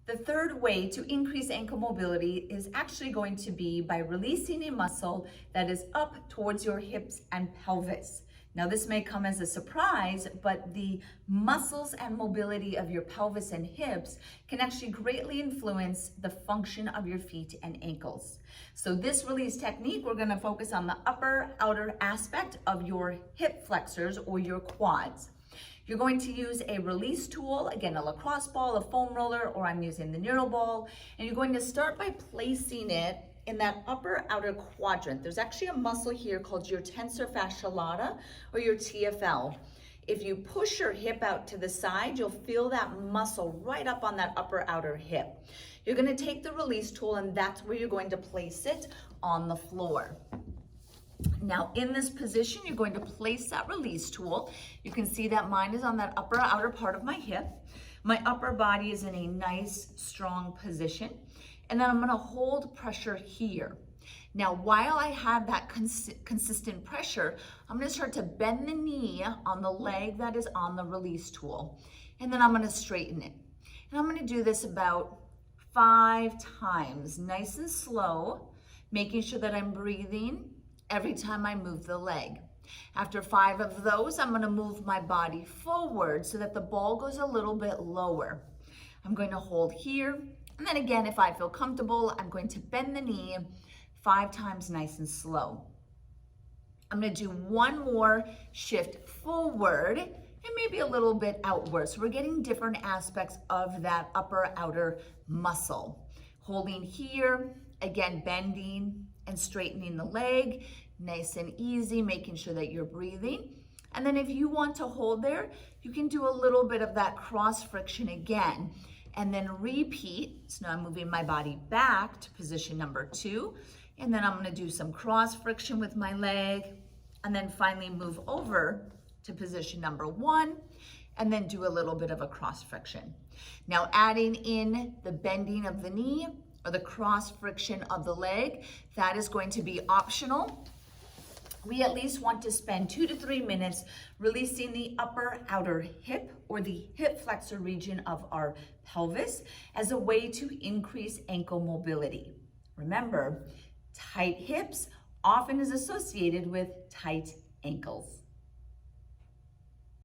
The third way to increase ankle mobility is actually going to be by releasing a muscle that is up towards your hips and pelvis. Now, this may come as a surprise, but the muscles and mobility of your pelvis and hips can actually greatly influence the function of your feet and ankles. So this release technique, we're going to focus on the upper outer aspect of your hip flexors or your quads. You're going to use a release tool, again, a lacrosse ball, a foam roller, or I'm using the Neuro ball, and you're going to start by placing it in that upper outer quadrant. There's actually a muscle here called your tensor fascia lata or your TFL. If you push your hip out to the side, you'll feel that muscle right up on that upper outer hip. You're going to take the release tool and that's where you're going to place it on the floor. Now in this position, you're going to place that release tool. You can see that mine is on that upper outer part of my hip. My upper body is in a nice, strong position. And then I'm gonna hold pressure here. Now, while I have that consistent pressure, I'm gonna start to bend the knee on the leg that is on the release tool. And then I'm gonna straighten it. And I'm gonna do this about 5 times, nice and slow, making sure that I'm breathing every time I move the leg. After 5 of those, I'm gonna move my body forward so that the ball goes a little bit lower. I'm going to hold here, and then again, if I feel comfortable, I'm going to bend the knee 5 times nice and slow. I'm gonna do one more shift forward and maybe a little bit outward. So we're getting different aspects of that upper outer muscle. Holding here, again, bending and straightening the leg, nice and easy, making sure that you're breathing. And then if you want to hold there, you can do a little bit of that cross friction again, and then repeat. So now I'm moving my body back to position number 2, and then I'm gonna do some cross friction with my leg, and then finally move over to position number 1, and then do a little bit of a cross friction. Now adding in the bending of the knee or the cross friction of the leg, that is going to be optional. We at least want to spend 2 to 3 minutes releasing the upper outer hip or the hip flexor region of our pelvis as a way to increase ankle mobility. Remember, tight hips often is associated with tight ankles.